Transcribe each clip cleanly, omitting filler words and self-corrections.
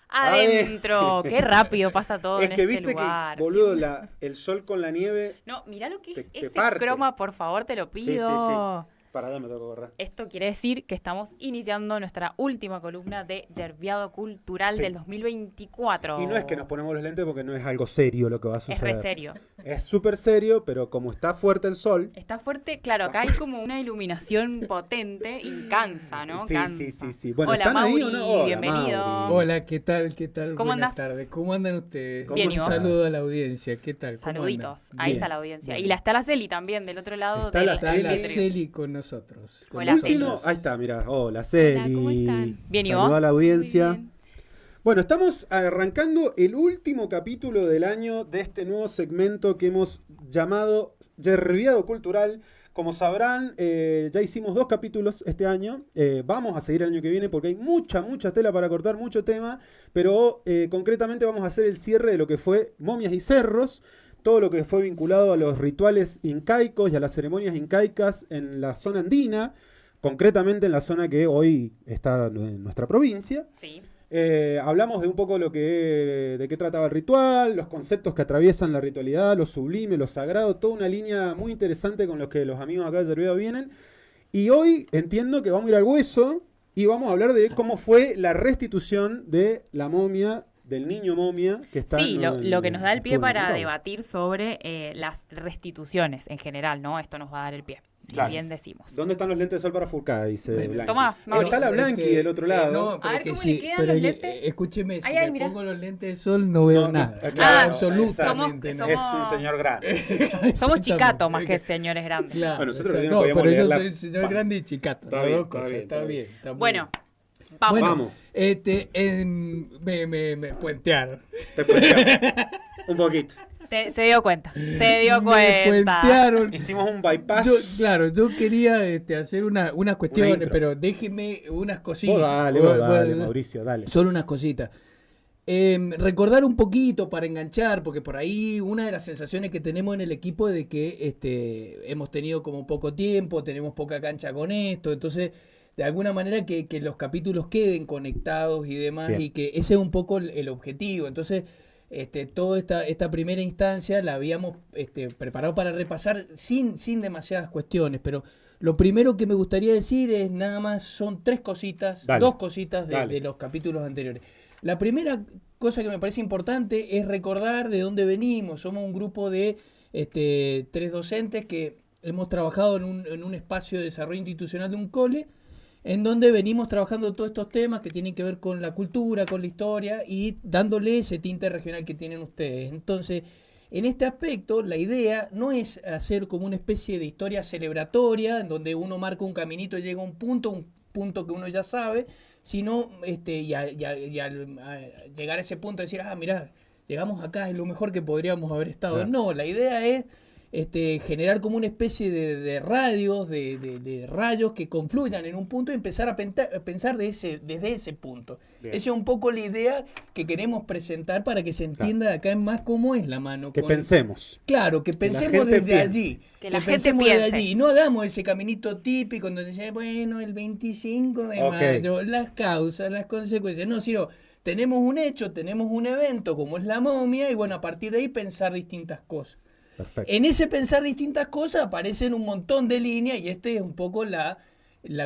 Adentro. Qué rápido pasa todo en Es que este viste lugar. que, boludo, Sí. el sol con la nieve No, mirá lo que es te ese parte. croma, por favor, te lo Sí, pido. Para allá me tengo que correr. Esto quiere decir que estamos iniciando nuestra última columna de Yerbiado Cultural Sí. del 2024. Y no es que nos ponemos los lentes porque no es algo serio lo que va a Es suceder. re serio. Es súper serio, pero como está fuerte el sol. Está fuerte, claro, acá hay como una iluminación potente y cansa, ¿no? Sí, Cansa. sí. Bueno, Hola, ¿están ahí Mauri, o no? Hola, bienvenido. Mauri. Hola, ¿qué tal? ¿Qué tal? ¿Cómo Buenas andás? tardes. ¿Cómo andan ustedes? ¿Cómo Bien, ¿y Un vos? saludo a la audiencia. ¿Qué tal? ¿Cómo Saluditos. andan? Ahí Bien. está la audiencia. Bien. Y está la Celi también, del otro lado Está del la Está Celi. la vidrio. Celi con nosotros. con Hola, nosotros. Celi. Ahí está, mira. Hola, Celi. ¿cómo están? Bien, ¿y Saluda vos? a la audiencia. Muy bien. Bueno, estamos arrancando el último capítulo del año de este nuevo segmento que hemos llamado Yerbiado Cultural. Como sabrán, ya hicimos 2 capítulos este año. Vamos a seguir el año que viene porque hay mucha tela para cortar, mucho tema. Pero concretamente vamos a hacer el cierre de lo que fue Momias y Cerros. Todo lo que fue vinculado a los rituales incaicos y a las ceremonias incaicas en la zona andina. Concretamente en la zona que hoy está en nuestra provincia. Sí. Hablamos de un poco de qué trataba el ritual, los conceptos que atraviesan la ritualidad, lo sublime, lo sagrado, toda una línea muy interesante con los que los amigos acá de Yerbiado vienen. Y hoy entiendo que vamos a ir al hueso y vamos a hablar de cómo fue la restitución de la momia, del niño momia que está Sí, lo que nos da el pie estuvo en para Aconcagua. debatir sobre las restituciones en general, ¿no? Esto nos va a dar el pie, si Claro. bien decimos. ¿Dónde están los lentes de sol para Furcada? Dice Bueno, Blanqui. tomá, Mauri. Está la Blanqui del otro lado. No, A pero ver que cómo le sí, quedan pero los lentes. escúcheme, si Ay, me mirá. pongo los lentes de sol no veo No, nada. claro, absolutamente somos- nada. Es un señor grande. Somos chicatos Exactamente. más que señores grandes. Claro, Bueno, nosotros o sea, no no, podíamos pero yo leer la- soy señor grande y chicato. Está las bien, dos está cosas, bien, está está bien. Está muy Bueno, bien. vamos. Bueno, Vamos. Me puentearon. Te puenteamos. Un poquito. Se dio cuenta. Se dio Me cuenta. puentearon. Hicimos un bypass. Yo quería hacer unas cuestiones, intro. pero déjeme unas cositas. Vos dale, Mauricio, dale. Solo unas cositas. Recordar un poquito para enganchar, porque por ahí una de las sensaciones que tenemos en el equipo es de que hemos tenido como poco tiempo, tenemos poca cancha con esto, entonces de alguna manera que los capítulos queden conectados y demás, Bien. y que ese es un poco el objetivo. Entonces, toda esta primera instancia la habíamos preparado para repasar sin demasiadas cuestiones, pero lo primero que me gustaría decir es nada más, son 3 cositas, Dale. 2 cositas Dale. de los capítulos anteriores. La primera cosa que me parece importante es recordar de dónde venimos. Somos un grupo de 3 docentes que hemos trabajado en un espacio de desarrollo institucional de un cole, en donde venimos trabajando todos estos temas que tienen que ver con la cultura, con la historia y dándole ese tinte regional que tienen ustedes. Entonces, en este aspecto, la idea no es hacer como una especie de historia celebratoria, en donde uno marca un caminito y llega a un punto que uno ya sabe, sino y al llegar a ese punto decir, mirá, llegamos acá, es lo mejor que podríamos haber estado. Claro. No, la idea es generar como una especie de radios, de rayos que confluyan en un punto y empezar a pensar desde ese punto. Bien. Esa es un poco la idea que queremos presentar para que se entienda de acá en más cómo es la mano. Que pensemos. Claro, que la pensemos gente desde piense. allí. Que la gente pensemos desde piense. allí. Y no hagamos ese caminito típico donde dice, bueno, el 25 de Ok. mayo, las causas, las consecuencias. No, sino tenemos un hecho, tenemos un evento como es la momia y bueno, a partir de ahí pensar distintas cosas. Perfecto. En ese pensar distintas cosas aparecen un montón de líneas y es un poco la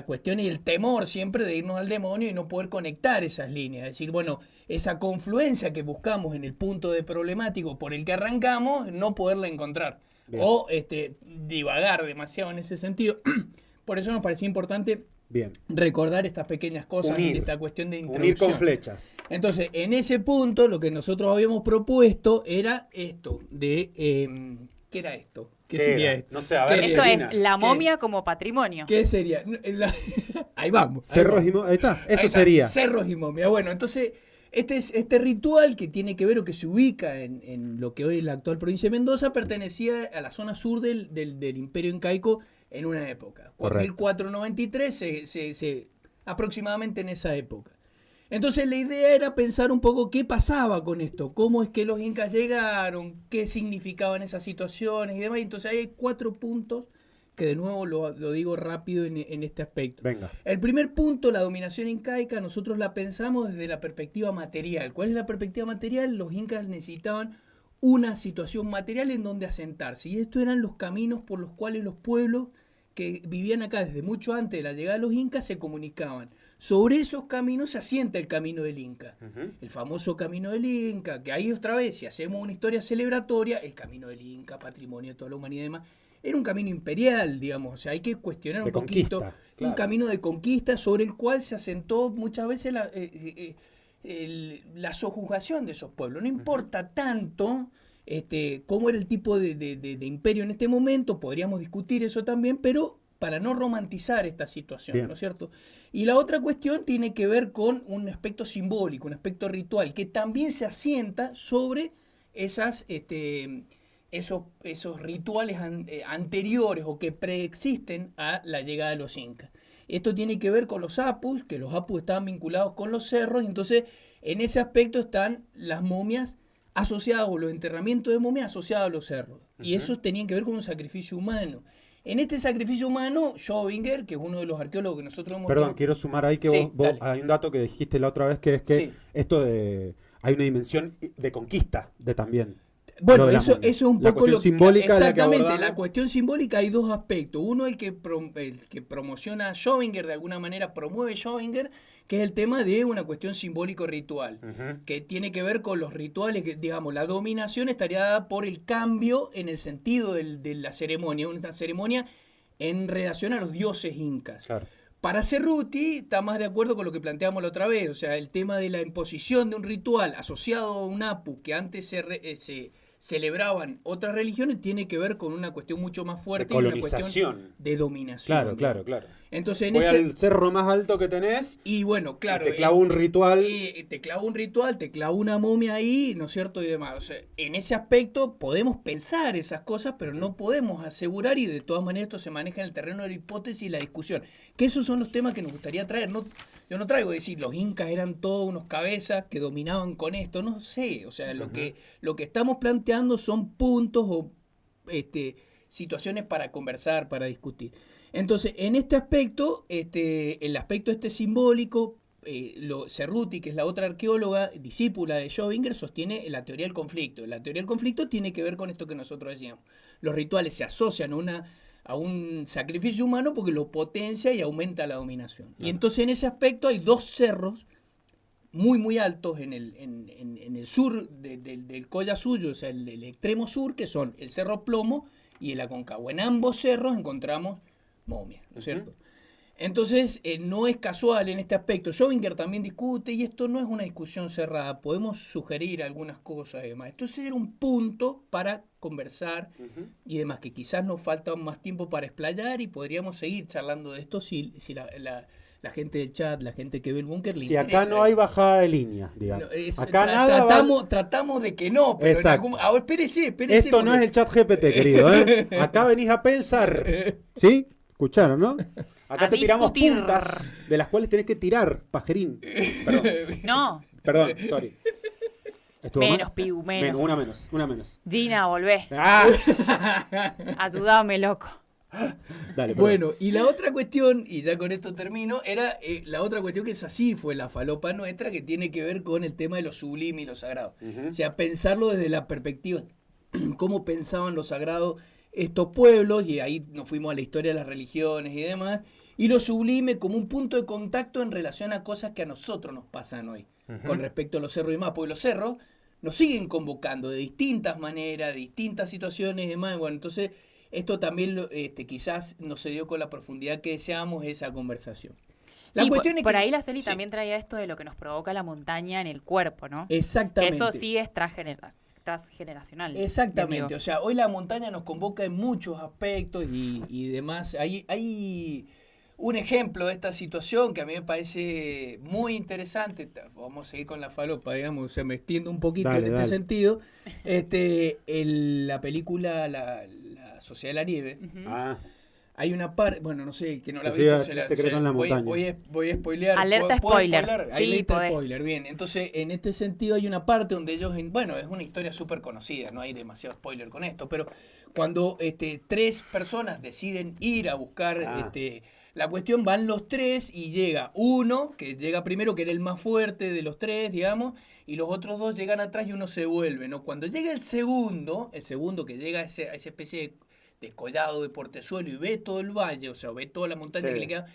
cuestión y el temor siempre de irnos al demonio y no poder conectar esas líneas. Es decir, bueno, esa confluencia que buscamos en el punto de problemático por el que arrancamos, no poderla encontrar. Bien. O divagar demasiado en ese sentido. Por eso nos parecía importante Bien. recordar estas pequeñas cosas Unir. y esta cuestión de Unir introducción. con flechas. Entonces, en ese punto, lo que nosotros habíamos propuesto era esto, ¿qué era esto? ¿Qué ¿Qué sería era? esto? No sé, a ¿Qué ver, era? Esto Celina. es la ¿Qué? momia como patrimonio. ¿Qué sería? Ahí vamos. Cerros y ahí está. Ahí Eso está, sería. Cerros y momia. Bueno, entonces, este ritual que tiene que ver o que se ubica en lo que hoy es la actual provincia de Mendoza, pertenecía a la zona sur del Imperio Incaico en una época. Correcto. 1493, aproximadamente en esa época. Entonces la idea era pensar un poco qué pasaba con esto, cómo es que los incas llegaron, qué significaban esas situaciones y demás. Entonces hay 4 puntos que de nuevo lo digo rápido en este aspecto. Venga. El primer punto, la dominación incaica, nosotros la pensamos desde la perspectiva material. ¿Cuál es la perspectiva material? Los incas necesitaban una situación material en donde asentarse. Y estos eran los caminos por los cuales los pueblos que vivían acá desde mucho antes de la llegada de los incas se comunicaban. Sobre esos caminos se asienta el camino del Inca. El famoso camino del Inca, que ahí otra vez, si hacemos una historia celebratoria, el camino del Inca, patrimonio de toda la humanidad y demás, era un camino imperial, digamos. O sea, hay que cuestionar un poquito. Claro. Un camino de conquista sobre el cual se asentó muchas veces la sojuzgación de esos pueblos. No importa tanto cómo era el tipo de imperio en este momento, podríamos discutir eso también, pero para no romantizar esta situación, Bien. ¿no es cierto? Y la otra cuestión tiene que ver con un aspecto simbólico, un aspecto ritual, que también se asienta sobre esos rituales anteriores o que preexisten a la llegada de los incas. Esto tiene que ver con los apus, que los apus estaban vinculados con los cerros, y entonces en ese aspecto están las momias asociadas, o los enterramientos de momias asociados a los cerros. Y eso tenían que ver con un sacrificio humano. En este sacrificio humano, Schrödinger, que es uno de los arqueólogos que nosotros hemos... Perdón, quiero sumar ahí que Sí, vos dale. hay un dato que dijiste la otra vez, que es que Sí. esto de... Hay una dimensión de conquista de también. Bueno, lo de la eso momia. es un La poco cuestión simbólica de la que exactamente, abordamos. la cuestión simbólica hay dos aspectos. Uno, el que promociona a Schrödinger, de alguna manera promueve Schrödinger, que es el tema de una cuestión simbólico-ritual, que tiene que ver con los rituales, que, digamos, la dominación estaría dada por el cambio en el sentido de la ceremonia, una ceremonia en relación a los dioses incas. Claro. Para Cerruti está más de acuerdo con lo que planteamos la otra vez, o sea, el tema de la imposición de un ritual asociado a un apu que antes se celebraban otras religiones tiene que ver con una cuestión mucho más fuerte De y una cuestión colonización. de dominación. Claro, digamos. claro. Entonces, en Voy ese... al cerro más alto que tenés Y bueno, claro. y te clavo un ritual. Te clavo un ritual, te clavo una momia ahí, ¿no es cierto? Y demás. O sea, en ese aspecto podemos pensar esas cosas, pero no podemos asegurar, y de todas maneras esto se maneja en el terreno de la hipótesis y la discusión. Que esos son los temas que nos gustaría traer. No, yo no traigo decir, los incas eran todos unos cabezas que dominaban con esto, no sé. O sea, lo que estamos planteando son puntos o situaciones para conversar, para discutir. Entonces, en este aspecto, el aspecto simbólico, Cerruti, que es la otra arqueóloga, discípula de Schrödinger, sostiene la teoría del conflicto. La teoría del conflicto tiene que ver con esto que nosotros decíamos. Los rituales se asocian a un sacrificio humano porque lo potencia y aumenta la dominación. Y entonces en ese aspecto hay dos cerros muy, muy altos en el sur del Colla Suyo, o sea, el extremo sur, que son el Cerro Plomo y el Aconcagua. En ambos cerros encontramos momias, ¿no es cierto? Entonces, no es casual en este aspecto. Schrödinger también discute, y esto no es una discusión cerrada. Podemos sugerir algunas cosas y demás. Entonces era un punto para conversar y demás, que quizás nos falta más tiempo para explayar y podríamos seguir charlando de esto si la gente del chat, la gente que ve el búnker le Si interesa. acá no hay bajada de línea, digamos. No, Acá nada tratamos de que no, pero Exacto. a ver, espérese. Esto no porque- es el chat GPT, querido, ¿eh? Acá venís a pensar. ¿Sí? ¿Escucharon, no? Acá A te tiramos discutir. puntas de las cuales tenés que tirar, pajerín. No, Perdón, sorry. ¿Estuvo menos, mal? Pigu, menos. Una menos. Gina, volvé. ¡Ah! Ayúdame, loco. Dale, perdón. Bueno, y la otra cuestión, y ya con esto termino, era la otra cuestión que es así, fue la falopa nuestra, que tiene que ver con el tema de lo sublime y lo sagrado. O sea, pensarlo desde la perspectiva, cómo pensaban lo sagrado estos pueblos, y ahí nos fuimos a la historia de las religiones y demás, y lo sublime como un punto de contacto en relación a cosas que a nosotros nos pasan hoy, con respecto a los cerros y demás, porque los cerros nos siguen convocando de distintas maneras, de distintas situaciones y demás. Bueno, entonces esto también quizás no se dio con la profundidad que deseábamos esa conversación. La Sí, cuestión es por que- ahí la Celi sí. también traía esto de lo que nos provoca la montaña en el cuerpo, ¿no? Que Exactamente. eso sí es transgeneracional. Exactamente, amigo. o sea, hoy la montaña nos convoca en muchos aspectos y demás. Hay un ejemplo de esta situación que a mí me parece muy interesante. Vamos a seguir con la falopa, digamos, o sea, me extiendo un poquito Dale, en este dale. sentido. La película la Sociedad de la Nieve. Ah, Hay una parte, bueno, no sé, el que no la ha Sí, visto. ese secreto en la montaña. Voy a spoilear. Alerta ¿Puedo spoiler. spoiler? Sí, Alerta podés. spoiler, bien. Entonces, en este sentido hay una parte donde ellos, bueno, es una historia súper conocida, no hay demasiado spoiler con esto, pero cuando 3 personas deciden ir a buscar la cuestión, van los 3 y llega uno, que llega primero, que era el más fuerte de los 3, digamos, y los otros 2 llegan atrás y uno se vuelve, ¿no? Cuando llega el segundo que llega a esa especie de collado de portezuelo y ve todo el valle, o sea, ve toda la montaña Sí. que le queda,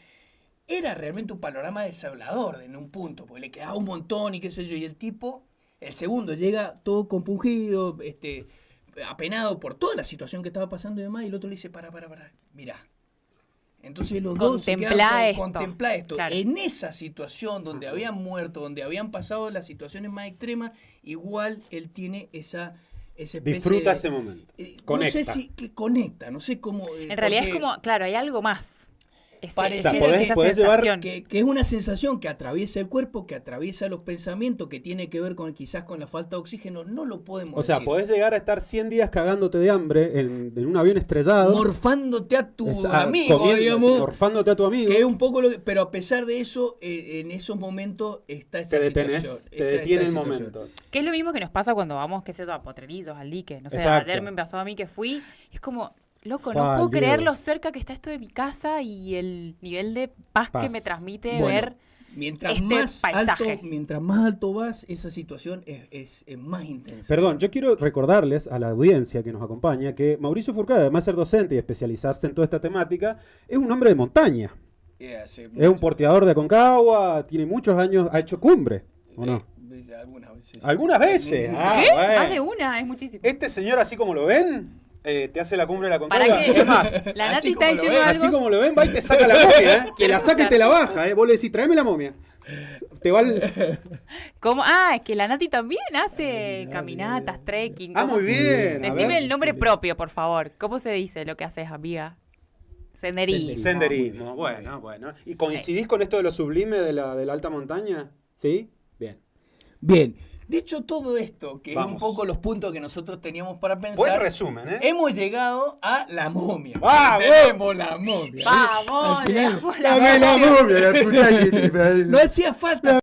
era realmente un panorama desolador en un punto, porque le quedaba un montón y qué sé yo, y el tipo, el segundo, llega todo compungido, apenado por toda la situación que estaba pasando y demás, y el otro le dice, para, mirá. Entonces los dos se quedan contempla esto. Claro. En esa situación donde habían muerto, donde habían pasado las situaciones más extremas, igual él tiene esa especie Disfruta de, ese momento. No Conecta. sé si que conecta, no sé cómo. En realidad es como, claro, hay algo más. Pareciera podés llevar que es una sensación que atraviesa el cuerpo, que atraviesa los pensamientos, que tiene que ver con quizás con la falta de oxígeno, no lo podemos O sea, decir. podés llegar a estar 100 días cagándote de hambre en un avión estrellado. Morfándote a tu Esa- amigo, comiendo, digamos. morfándote a tu amigo. Que es un poco lo que, pero a pesar de eso, en esos momentos está esta Te detenés, situación. te detiene el esta situación. momento. Que es lo mismo que nos pasa cuando vamos, qué sé yo, a Potrerillos, al dique. No sé, Exacto. ayer me pasó a mí que fui. Es como, loco, Fa, no puedo Diego. creer lo cerca que está esto de mi casa y el nivel de paz que Paz. me transmite Bueno, ver mientras paisaje. mientras más alto vas, esa situación es más intensa. Perdón, yo quiero recordarles a la audiencia que nos acompaña que Mauricio Furcade, además de ser docente y especializarse en toda esta temática, es un hombre de montaña. Es un porteador de Aconcagua, tiene muchos años, ha hecho cumbre, ¿o no? Algunas veces. Algunas veces. Ah, ¿Qué? bueno. Más de una, es muchísimo. Este señor, así como lo ven, te hace la cumbre de la ¿Para Aconcagua. qué? Es más, La Así Nati está como lo diciendo ves, algo. así como lo ven, va y te saca la momia, ¿eh? Te Quiero la saca y escuchar. te la baja, ¿eh? Vos le decís, tráeme la momia. Te va el... ¿Cómo? Ah, es que la Nati también hace caminatas, trekking. Ah, ¿cómo muy se- bien. a Decime ver. el nombre propio, por favor. ¿Cómo se dice lo que haces, amiga? Senderismo. Senderismo, bueno. ¿Y coincidís con esto de lo sublime de la alta montaña? ¿Sí? Bien. Bien, dicho todo esto, que Vamos. es un poco los puntos que nosotros teníamos para pensar, Buen resumen, ¿eh? hemos llegado a la momia. ¡Vamos! Tenemos la momia. Vamos, Al final, le damos la momia. momia, la puta que te parió. no hacía falta.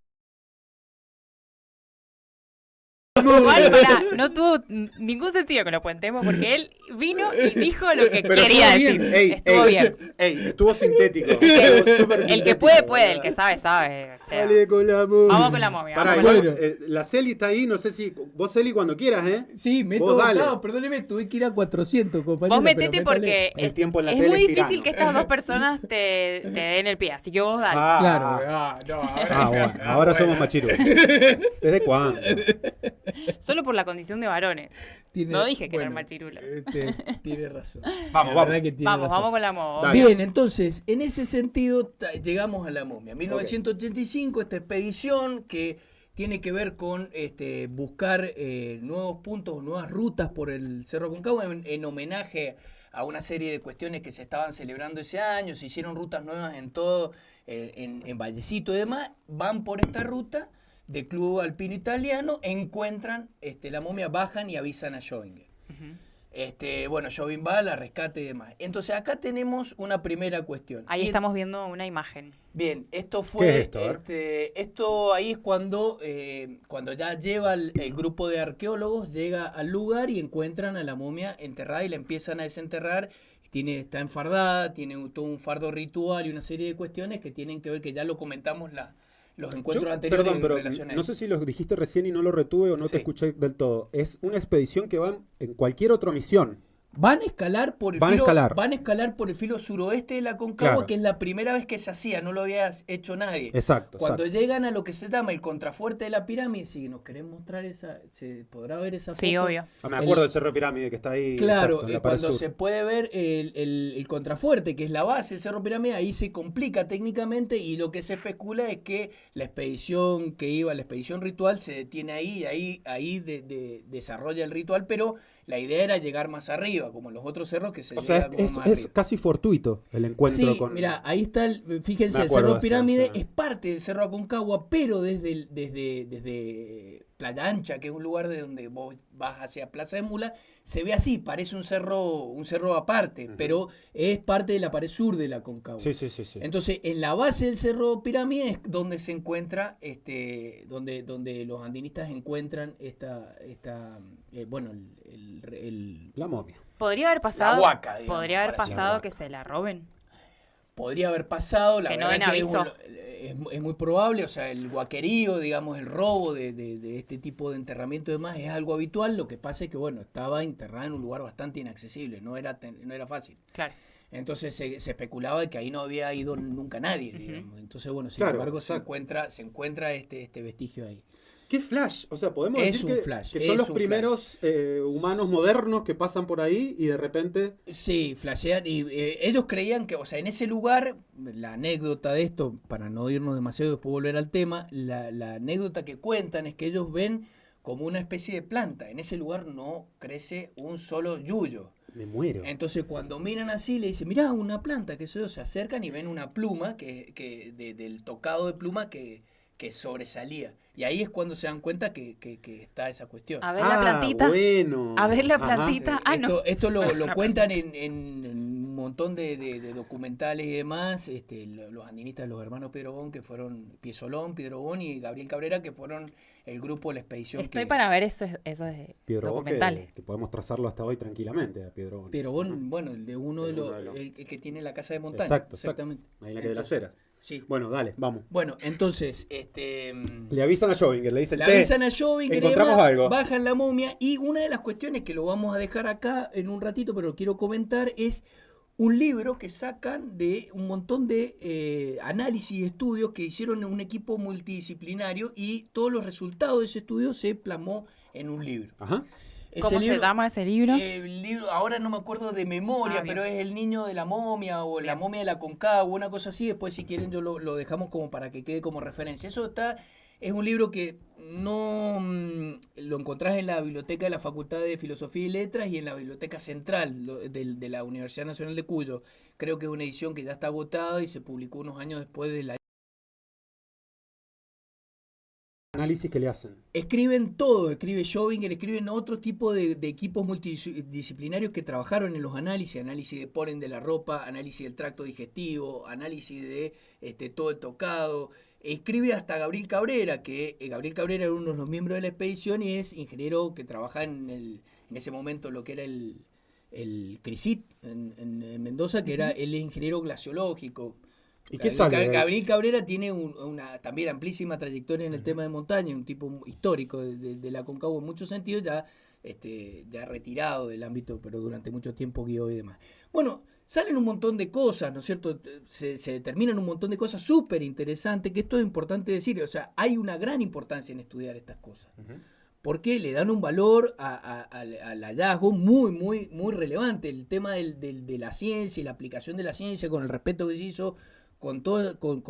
Igual, pará, no tuvo ningún sentido que lo cuentemos porque él vino y dijo lo que Pero quería estuvo decir. bien. Ey, Estuvo ey, bien. Ey, estuvo sintético. Estuvo súper El que sintético. puede, el que sabe, sabe. O sea, Dale con la momia. vamos con la momia. Pará, vamos con la igual, momia. la Celi está ahí, no sé si... Vos, Celi, cuando quieras, ¿eh? Sí, me he Vos dale. tocado, perdóneme, tuve que ir a 400, compañero. Vos pero metete métale. porque El tiempo en la es tele muy es difícil tirano. que estas dos personas te den el pie, así que vos dale. Claro, Bueno, ahora somos machirú. ¿Desde cuándo? Solo por la condición de varones. No dije que eran machirulas. Tiene razón. Vamos, La vamos. verdad que tiene Vamos, razón. vamos con la moda. Dale. Bien, entonces, en ese sentido, llegamos a la momia. 1985, esta expedición que tiene que ver con buscar nuevos puntos, nuevas rutas por el Cerro Aconcagua en homenaje a una serie de cuestiones que se estaban celebrando ese año. Se hicieron rutas nuevas en todo, en Vallecito y demás. Van por esta ruta de Club Alpino Italiano, encuentran la momia, bajan y avisan a Schrödinger. Bueno, Jobim va, la rescate y demás. Entonces acá tenemos una primera cuestión. Ahí Y estamos viendo una imagen. Bien, esto fue. ¿Qué es esto? A ver. Esto ahí es cuando ya lleva el grupo de arqueólogos, llega al lugar y encuentran a la momia enterrada y la empiezan a desenterrar. Está enfardada, tiene todo un fardo ritual y una serie de cuestiones que tienen que ver, que ya lo comentamos los encuentros anteriores. Perdón, en pero relación a no eso. sé si lo dijiste recién y no lo retuve o no Sí. te escuché del todo. Es una expedición que va en cualquier otra misión. Van a escalar por el Van a escalar por el filo suroeste de la Aconcagua, Claro. que es la primera vez que se hacía, no lo había hecho nadie. Exacto. Cuando exacto. llegan a lo que se llama el contrafuerte de la pirámide, si nos querés mostrar esa, se podrá ver esa foto. Sí, obvio. Ah, me acuerdo del Cerro Pirámide que está ahí. Claro, exacto, en la pared cuando sur. se puede ver el contrafuerte, que es la base del Cerro Pirámide, ahí se complica técnicamente y lo que se especula es que la expedición ritual, se detiene ahí desarrolla el ritual, pero la idea era llegar más arriba. arriba, como en los otros cerros que se O sea, llega como más es arriba. casi fortuito el encuentro Sí, con... mira, ahí está, fíjense, Me el acuerdo Cerro de Pirámide esto, sí. es parte del Cerro Aconcagua, pero desde Playa Ancha, que es un lugar de donde vos vas hacia Plaza de Mula, se ve así, parece un cerro aparte, pero es parte de la pared sur de la Aconcagua. Sí. Entonces, en la base del Cerro Pirámide es donde se encuentra, donde los andinistas encuentran bueno, La momia. Podría haber pasado, huaca, digamos, podría haber para decirlo pasado huaca. que se la roben. Podría haber pasado, la Que no verdad den que aviso. es muy probable, o sea, el guaquerío, digamos, el robo de este tipo de enterramiento y demás es algo habitual, lo que pasa es que, bueno, estaba enterrada en un lugar bastante inaccesible, no era fácil. Claro. Entonces se especulaba que ahí no había ido nunca nadie, digamos. Entonces, bueno, sin Claro, embargo, exacto. se encuentra este vestigio ahí. ¿Qué flash? O sea, podemos Es decir un que, flash, que son es los un primeros humanos modernos que pasan por ahí y de repente... Sí, flashean y ellos creían que, o sea, en ese lugar, la anécdota de esto, para no irnos demasiado y después volver al tema, la anécdota que cuentan es que ellos ven como una especie de planta. En ese lugar no crece un solo yuyo. Me muero. Entonces cuando miran así le dicen, mirá, una planta, que eso, se acercan y ven una pluma del tocado de pluma que sobresalía. Y ahí es cuando se dan cuenta que está esa cuestión. A ver la plantita. Bueno. A ver la Ajá. plantita. No. Esto lo Es una cuentan en un montón de documentales y demás, los andinistas, los hermanos Piedrobón, que fueron Piesolón, Piedrobón y Gabriel Cabrera, que fueron el grupo de la expedición. Estoy para ver esos Piedrobón documentales. que podemos trazarlo hasta hoy tranquilamente a Piedrobón. Piedrobón, bueno, el de uno de El los, uno de los- el que tiene la casa de montaña. Exacto. Exactamente. Ahí en la calle de la Cera. Sí. Bueno, dale, vamos. Bueno, entonces, Le avisan a Jovinger, le dicen, le che, avisan a Jovinger, encontramos algo. bajan la momia y una de las cuestiones que lo vamos a dejar acá en un ratito, pero lo quiero comentar, es un libro que sacan de un montón de análisis y estudios que hicieron en un equipo multidisciplinario y todos los resultados de ese estudio se plasmó en un libro. Ajá. ¿Cómo se llama ese libro? El libro, ahora no me acuerdo de memoria, Bien. pero es El niño de la momia o La momia de la Aconcagua, una cosa así. Después, si quieren, yo lo dejamos como para que quede como referencia. Es un libro que no lo encontrás en la biblioteca de la Facultad de Filosofía y Letras y en la biblioteca central de la Universidad Nacional de Cuyo. Creo que es una edición que ya está agotada y se publicó unos años después de la... Análisis que le hacen. Escriben todo, escribe Jovinger, escriben otro tipo de equipos multidisciplinarios que trabajaron en los análisis de polen de la ropa, análisis del tracto digestivo, análisis de todo el tocado. Escribe hasta Gabriel Cabrera, que Gabriel Cabrera era uno de los miembros de la expedición y es ingeniero que trabaja en ese momento lo que era el CRISIT en Mendoza, que era el ingeniero glaciológico. ¿Y qué sale? Gabriel Cabrera tiene una también amplísima trayectoria en el tema de montaña, un tipo histórico de la Aconcagua en muchos sentidos, ya retirado del ámbito, pero durante mucho tiempo guió y demás. Bueno, salen un montón de cosas, ¿no es cierto? Se determinan un montón de cosas súper interesantes, que esto es importante decir, o sea, hay una gran importancia en estudiar estas cosas. Porque le dan un valor al hallazgo muy, muy, muy relevante. El tema de la ciencia y la aplicación de la ciencia con el respeto que se hizo, con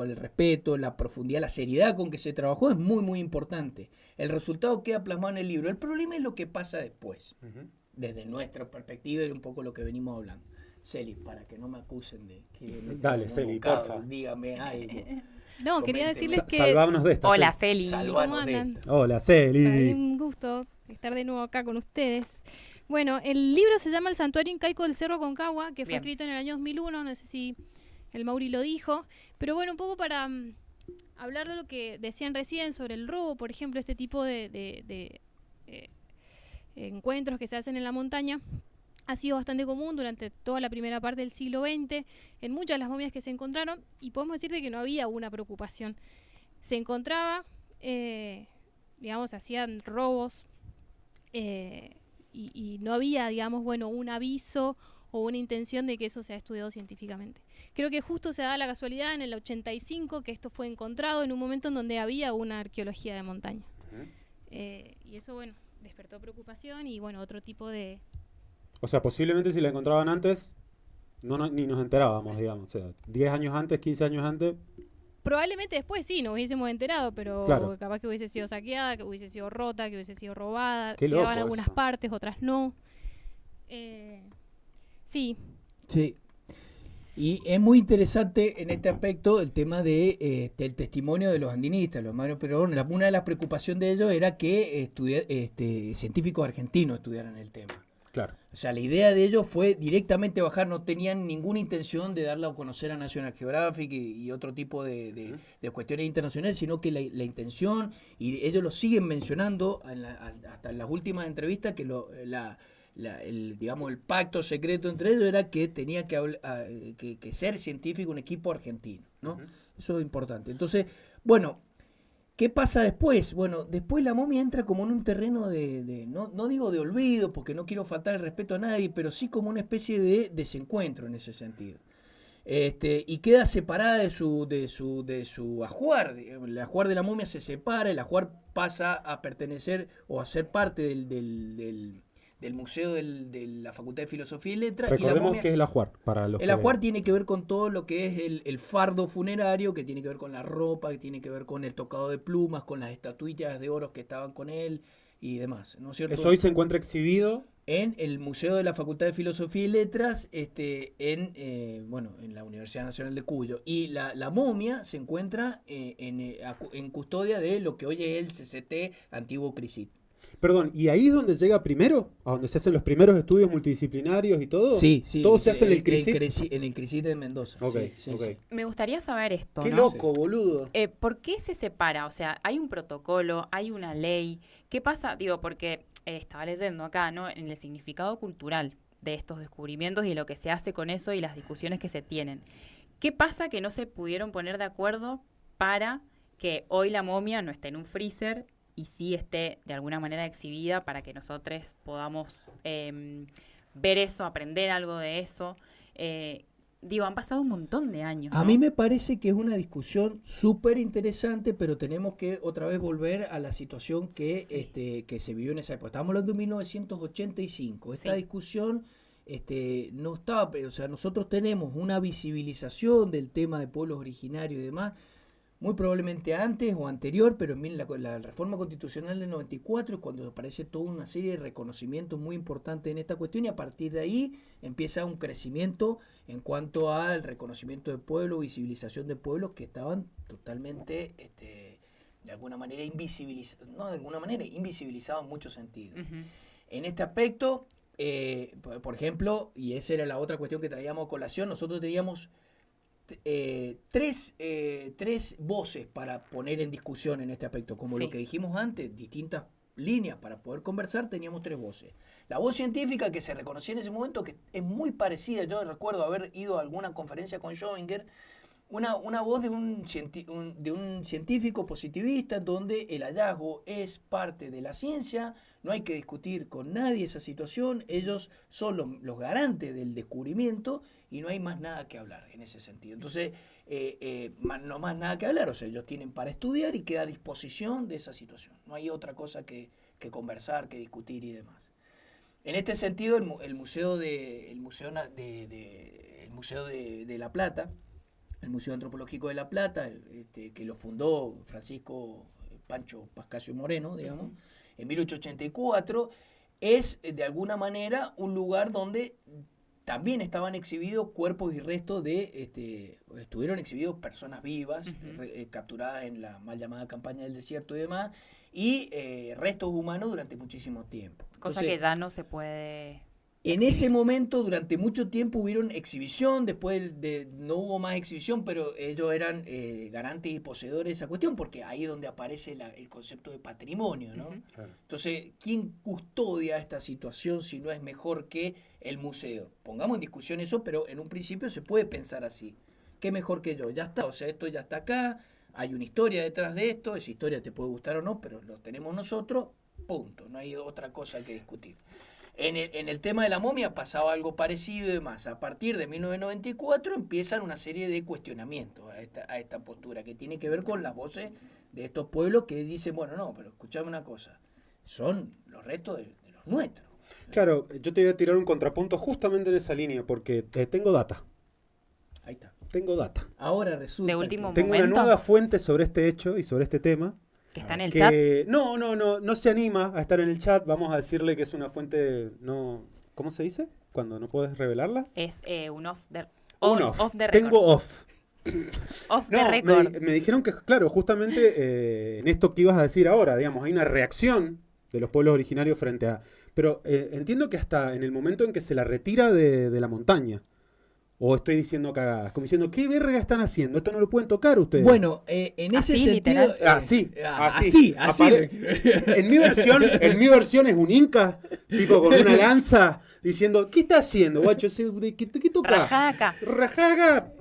el respeto, la profundidad, la seriedad con que se trabajó es muy, muy importante. El resultado queda plasmado en el libro. El problema es lo que pasa después, desde nuestra perspectiva y un poco lo que venimos hablando. Celi, para que no me acusen de que... Dale, Celi, porfa. Dígame algo. No, quería decirles que... Salvámonos de esta. Hola, Celi. Celi. Salvanos ¿Cómo de andan? esta. Hola, Para mí Celi. un gusto estar de nuevo acá con ustedes. Bueno, el libro se llama El Santuario Incaico del Cerro Aconcagua, que fue Bien. escrito en el año 2001, no sé si el Mauri lo dijo, pero bueno, un poco para hablar de lo que decían recién sobre el robo, por ejemplo, este tipo de encuentros que se hacen en la montaña. Ha sido bastante común durante toda la primera parte del siglo XX en muchas de las momias que se encontraron y podemos decirte que no había una preocupación. Se encontraba, digamos, hacían robos y no había, digamos, bueno, un aviso o una intención de que eso sea estudiado científicamente. Creo que justo se da la casualidad en el 85 que esto fue encontrado en un momento en donde había una arqueología de montaña. Y eso, bueno, despertó preocupación y, bueno, otro tipo de... O sea, posiblemente si la encontraban antes, ni nos enterábamos, digamos. O sea, 10 años antes, 15 años antes. Probablemente después sí nos hubiésemos enterado, pero Claro. capaz que hubiese sido saqueada, que hubiese sido rota, que hubiese sido robada. Qué loco Quedaban algunas eso. partes, otras no. Sí, Sí. Y es muy interesante en este aspecto el tema de el testimonio de los andinistas, los Mario Perón. Una de las preocupaciones de ellos era que científicos argentinos estudiaran el tema. Claro. O sea, la idea de ellos fue directamente bajar, no tenían ninguna intención de darla a conocer a National Geographic y otro tipo de cuestiones internacionales, sino que la intención, y ellos lo siguen mencionando hasta en las últimas entrevistas, que digamos, el pacto secreto entre ellos era que tenía que ser científico un equipo argentino, ¿no? Eso es importante. Entonces, bueno, ¿qué pasa después? Bueno, después la momia entra como en un terreno no digo de olvido, porque no quiero faltar el respeto a nadie, pero sí como una especie de desencuentro en ese sentido. Y queda separada de su ajuar. El ajuar de la momia se separa, el ajuar pasa a pertenecer o a ser parte del Museo de la Facultad de Filosofía y Letras. Recordemos que es el ajuar. El ajuar tiene que ver con todo lo que es el fardo funerario, que tiene que ver con la ropa, que tiene que ver con el tocado de plumas, con las estatuillas de oro que estaban con él y demás, ¿no es cierto? Eso hoy se encuentra exhibido en el Museo de la Facultad de Filosofía y Letras, en la Universidad Nacional de Cuyo. Y la momia se encuentra en custodia de lo que hoy es el CCT Antiguo CRISIT. Perdón, ¿y ahí es donde llega primero? ¿A donde se hacen los primeros estudios multidisciplinarios y todo? Sí. ¿Todo se hace en el CRISIT? En el CRISIT de Mendoza. Ok, sí. Me gustaría saber esto, Qué ¿no? loco, boludo. ¿Por qué se separa? O sea, hay un protocolo, hay una ley. ¿Qué pasa? Digo, porque estaba leyendo acá, ¿no? En el significado cultural de estos descubrimientos y lo que se hace con eso y las discusiones que se tienen. ¿Qué pasa que no se pudieron poner de acuerdo para que hoy la momia no esté en un freezer y sí esté de alguna manera exhibida para que nosotros podamos ver eso, aprender algo de eso? Han pasado un montón de años, ¿no? A mí me parece que es una discusión súper interesante, pero tenemos que otra vez volver a la situación que se vivió en esa época. Estamos hablando de 1985. Esta discusión no estaba, o sea, nosotros tenemos una visibilización del tema de pueblos originarios y demás, muy probablemente antes o anterior, pero en la reforma constitucional del 94 es cuando aparece toda una serie de reconocimientos muy importantes en esta cuestión, y a partir de ahí empieza un crecimiento en cuanto al reconocimiento de pueblos, visibilización de pueblos que estaban totalmente, de alguna manera invisibilizados en muchos sentidos. Uh-huh. En este aspecto, por ejemplo, y esa era la otra cuestión que traíamos a colación, nosotros teníamos tres voces para poner en discusión en este aspecto. Como lo que dijimos antes, distintas líneas para poder conversar, teníamos tres voces. La voz científica, que se reconocía en ese momento, que es muy parecida. Yo recuerdo haber ido a alguna conferencia con Schrödinger, una voz de un científico positivista, donde el hallazgo es parte de la ciencia, no hay que discutir con nadie esa situación, ellos son los garantes del descubrimiento y no hay más nada que hablar en ese sentido. Entonces, no más nada que hablar, o sea, ellos tienen para estudiar y queda a disposición de esa situación. No hay otra cosa que conversar, que discutir y demás. En este sentido, el Museo de La Plata, el Museo Antropológico de La Plata, que lo fundó Francisco Pancho Pascasio Moreno, digamos, en 1884, es de alguna manera un lugar donde también estaban exhibidos cuerpos y restos estuvieron exhibidos personas vivas, capturadas en la mal llamada campaña del desierto y demás, y restos humanos durante muchísimo tiempo. Cosa que ya no se puede... En ese momento, durante mucho tiempo, hubieron exhibición, después no hubo más exhibición, pero ellos eran garantes y poseedores de esa cuestión, porque ahí es donde aparece el concepto de patrimonio, ¿no? Claro. Entonces, ¿quién custodia esta situación si no es mejor que el museo? Pongamos en discusión eso, pero en un principio se puede pensar así. ¿Qué mejor que yo? Ya está, o sea, esto ya está acá, hay una historia detrás de esto, esa historia te puede gustar o no, pero lo tenemos nosotros, punto, no hay otra cosa que discutir. En el tema de la momia pasaba algo parecido y demás. A partir de 1994 empiezan una serie de cuestionamientos a esta postura, que tiene que ver con las voces de estos pueblos que dicen, bueno, no, pero escuchame una cosa, son los restos de los nuestros. Claro, yo te voy a tirar un contrapunto justamente en esa línea, porque tengo data. Ahí está. Tengo data. Ahora resulta De último Tengo una momento. nueva fuente sobre este hecho y sobre este tema. Que está en el chat. No se anima a estar en el chat. Vamos a decirle que es una fuente no... ¿Cómo se dice? cuando no puedes revelarlas? Es un off the, Un off. off the record. Tengo off. Off the No, record. me dijeron que, claro, justamente en esto que ibas a decir ahora, digamos, hay una reacción de los pueblos originarios frente a... Pero entiendo que hasta en el momento en que se la retira de la montaña. O estoy diciendo cagadas, como diciendo, ¿qué verga están haciendo? Esto no lo pueden tocar ustedes. Bueno, en ese Así, sentido... literal. Así. En mi versión es un inca, tipo con una lanza, diciendo, ¿qué está haciendo, guacho? ¿Qué toca? Rajá acá. Rajaga,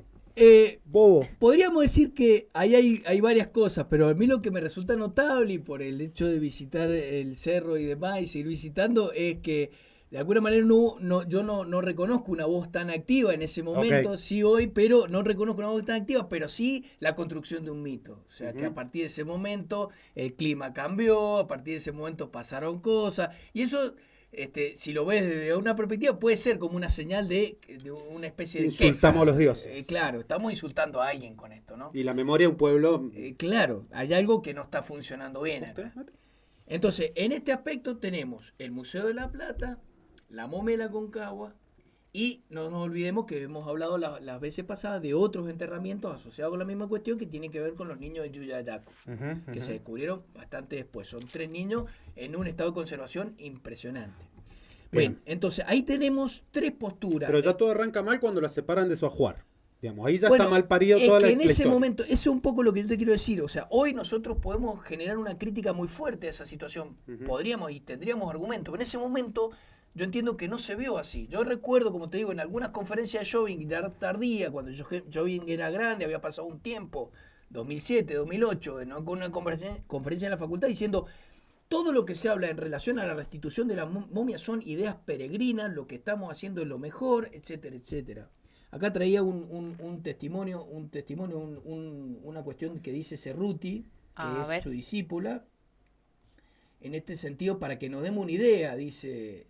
bobo. Podríamos decir que ahí hay varias cosas, pero a mí lo que me resulta notable, y por el hecho de visitar el cerro y demás, y seguir visitando, es que de alguna manera yo no reconozco una voz tan activa en ese momento, Ok. sí hoy, pero no reconozco una voz tan activa, pero sí la construcción de un mito. O sea, que Ujú. a partir de ese momento el clima cambió, a partir de ese momento pasaron cosas, y eso... si lo ves desde una perspectiva, puede ser como una señal de una especie de Insultamos queja. a los dioses. Claro, estamos insultando a alguien con esto, ¿no? Y la memoria de un pueblo... Claro, hay algo que no está funcionando bien acá. Entonces, en este aspecto tenemos el Museo de la Plata, la momia de la Concagua, y no nos olvidemos que hemos hablado las veces pasadas de otros enterramientos asociados con la misma cuestión que tienen que ver con los niños de Yuyayaco, que se descubrieron bastante después. Son 3 niños en un estado de conservación impresionante. Bien. Bueno, entonces ahí tenemos 3 posturas. Pero ya todo arranca mal cuando la separan de su ajuar. Digamos, ahí ya Bueno, está mal parido es toda que la en ese historia. momento, eso es un poco lo que yo te quiero decir. O sea, hoy nosotros podemos generar una crítica muy fuerte a esa situación. Ujú. Podríamos y tendríamos argumentos. Pero en ese momento yo entiendo que no se vio así. Yo recuerdo, como te digo, en algunas conferencias de Jobim tardía, cuando Jobim era grande, había pasado un tiempo, 2007, 2008, ¿no? Con una conferencia en la facultad diciendo... Todo lo que se habla en relación a la restitución de la momia son ideas peregrinas, lo que estamos haciendo es lo mejor, etcétera, etcétera. Acá traía un testimonio, una cuestión que dice Cerruti, que A es ver. su discípula. En este sentido, para que nos demos una idea, dice...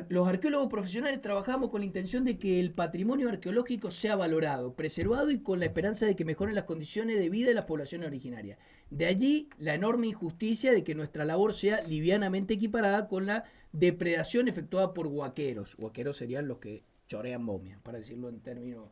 Los arqueólogos profesionales trabajamos con la intención de que el patrimonio arqueológico sea valorado, preservado y con la esperanza de que mejoren las condiciones de vida de las poblaciones originarias. De allí la enorme injusticia de que nuestra labor sea livianamente equiparada con la depredación efectuada por huaqueros. Huaqueros serían los que chorean momias, para decirlo en términos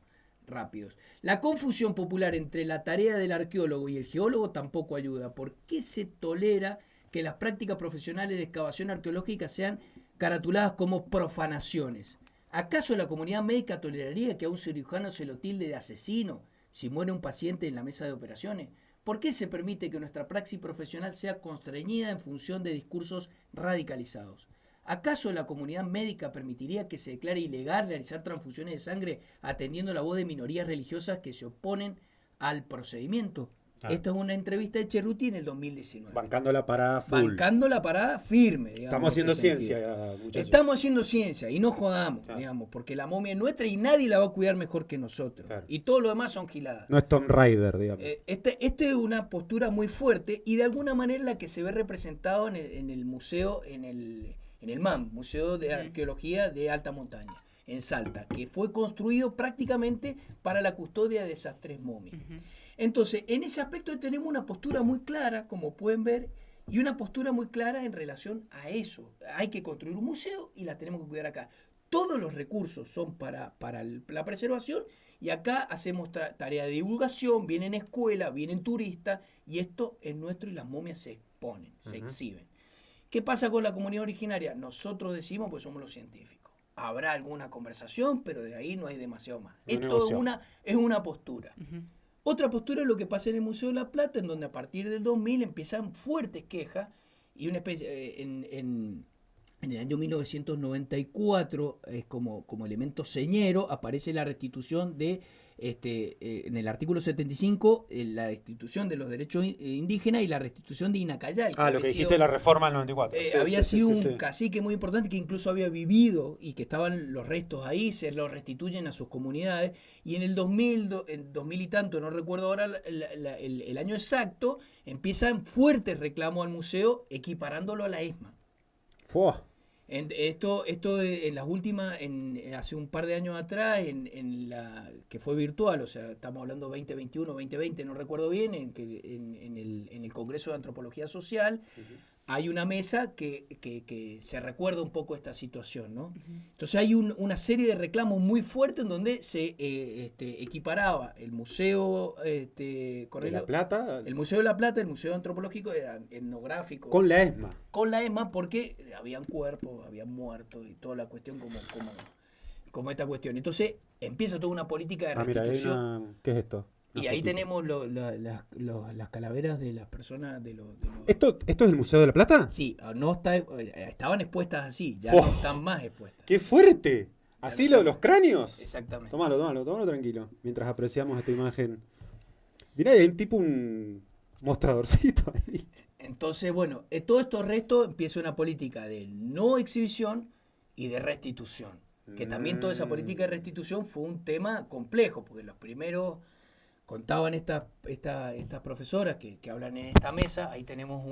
rápidos. La confusión popular entre la tarea del arqueólogo y el geólogo tampoco ayuda. ¿Por qué se tolera que las prácticas profesionales de excavación arqueológica sean caratuladas como profanaciones? ¿Acaso la comunidad médica toleraría que a un cirujano se lo tilde de asesino si muere un paciente en la mesa de operaciones? ¿Por qué se permite que nuestra praxis profesional sea constreñida en función de discursos radicalizados? ¿Acaso la comunidad médica permitiría que se declare ilegal realizar transfusiones de sangre atendiendo la voz de minorías religiosas que se oponen al procedimiento? Ah. Esta es una entrevista de Cerruti en el 2019. Bancando la parada full. Bancando la parada firme. Digamos, Estamos haciendo en este sentido. ciencia, muchachos. Estamos haciendo ciencia y no jodamos, Claro. digamos, porque la momia es nuestra y nadie la va a cuidar mejor que nosotros. Claro. Y todo lo demás son giladas. No es Tomb Raider, digamos. Esta es una postura muy fuerte y de alguna manera la que se ve representado en el museo, en el MAM, Museo de Arqueología de Alta Montaña, en Salta, que fue construido prácticamente para la custodia de esas 3 momias. Entonces, en ese aspecto tenemos una postura muy clara, como pueden ver, y una postura muy clara en relación a eso. Hay que construir un museo y la tenemos que cuidar acá. Todos los recursos son para la preservación y acá hacemos tarea de divulgación, vienen escuelas, vienen turistas y esto es nuestro y las momias se exponen, se exhiben. ¿Qué pasa con la comunidad originaria? Nosotros decimos pues somos los científicos. Habrá alguna conversación, pero de ahí no hay demasiado más. No hay Esto es una postura. Otra postura es lo que pasa en el Museo de la Plata, en donde a partir del 2000 empiezan fuertes quejas y una especie en el año 1994 es como elemento señero aparece la restitución de en el artículo 75 la restitución de los derechos indígenas y la restitución de Inacayal. Lo que dijiste de la reforma del 94. Había sido un cacique muy importante que incluso había vivido y que estaban los restos ahí, se los restituyen a sus comunidades y en el 2000 y tanto, no recuerdo ahora el año exacto, empiezan fuertes reclamos al museo equiparándolo a la ESMA. Fua. Esto en las últimas, hace un par de años atrás, que fue virtual, o sea, estamos hablando 2021, 2020, no recuerdo bien, en el Congreso de Antropología Social, hay una mesa que se recuerda un poco esta situación, ¿no? Entonces hay una serie de reclamos muy fuertes en donde se equiparaba el Museo De Cornelio- La Plata el Museo de la Plata, el Museo Antropológico, etnográfico, con la ESMA. con la ESMA, porque habían cuerpos, habían muertos y toda la cuestión como esta cuestión. Entonces empieza toda una política de Mira, hay restitución. una... ¿Qué es esto? Una Y ahí fotito. tenemos las calaveras de las personas de los... ¿Esto es el Museo de la Plata? Sí, no estaban expuestas así, ya ¡Oh! no están más expuestas. ¡Qué fuerte! ¿Así los cráneos? Exactamente. Tómalo tranquilo, mientras apreciamos esta imagen. Mirá, hay un mostradorcito ahí. Entonces, bueno, todos estos restos empieza una política de no exhibición y de restitución. Que también toda esa política de restitución fue un tema complejo, porque los primeros contaban estas profesoras que hablan en esta mesa. Ahí tenemos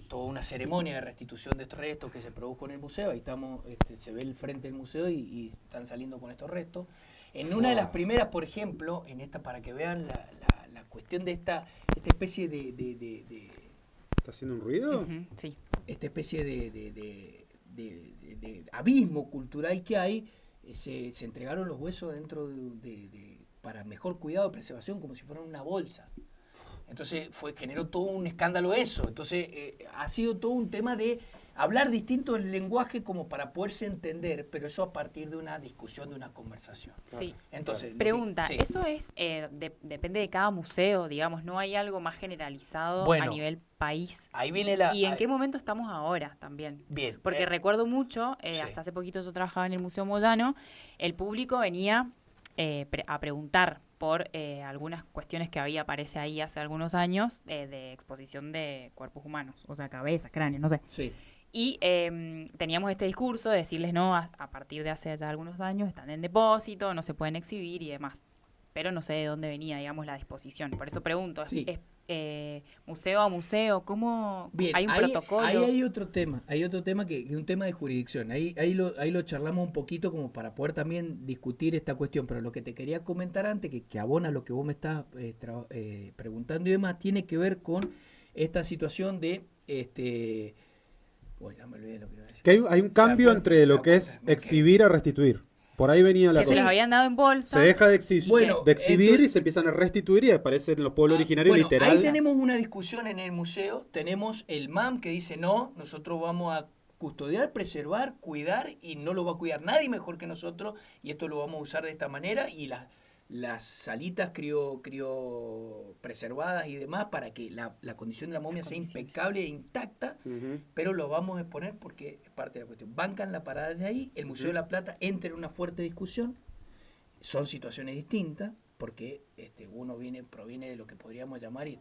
toda una ceremonia de restitución de estos restos que se produjo en el museo. Ahí estamos, se ve el frente del museo y están saliendo con estos restos. En una de las primeras, por ejemplo, en esta, para que vean la cuestión de esta especie de ¿Está haciendo un ruido? Sí. esta especie de abismo cultural que hay, se entregaron los huesos dentro para mejor cuidado y preservación, como si fueran una bolsa. Entonces generó todo un escándalo eso. Entonces ha sido todo un tema de hablar distinto el lenguaje como para poderse entender, pero eso a partir de una discusión, de una conversación. Sí. Entonces, Pregunta, sí. ¿eso es depende de cada museo, digamos, no hay algo más generalizado Bueno, a nivel país? Ahí viene ¿Y en qué momento estamos ahora también? Bien. Porque recuerdo mucho, sí. hasta hace poquito yo trabajaba en el Museo Moyano, el público venía a preguntar por algunas cuestiones que aparece ahí hace algunos años de exposición de cuerpos humanos, o sea, cabezas, cráneos, no sé. Sí. Y teníamos este discurso de decirles, no, a partir de hace ya algunos años están en depósito, no se pueden exhibir y demás. Pero no sé de dónde venía, digamos, la disposición. Por eso pregunto, Sí. ¿es museo a museo? ¿Cómo Bien, hay un ahí, protocolo? Ahí hay otro tema que es un tema de jurisdicción. Ahí lo charlamos un poquito como para poder también discutir esta cuestión. Pero lo que te quería comentar antes, que abona lo que vos me estás preguntando y demás, tiene que ver con esta situación de ya me olvidé lo que iba a decir. Que hay un cambio entre lo que es exhibir a restituir. Por ahí venía la Que se cosa. los habían dado en bolsa. Se deja de exhibir, Bueno, y entonces- se empiezan a restituir y aparecen los pueblos originarios Bueno, literal. ahí tenemos una discusión en el museo. Tenemos el MAM que dice no, nosotros vamos a custodiar, preservar, cuidar y no lo va a cuidar nadie mejor que nosotros y esto lo vamos a usar de esta manera y las salitas preservadas y demás para que la condición de la momia sea impecable e intacta, Ujú. pero lo vamos a exponer porque es parte de la cuestión. Bancan la parada desde ahí, el Museo de la Plata entra en una fuerte discusión, son situaciones distintas, porque uno proviene de lo que podríamos llamar, y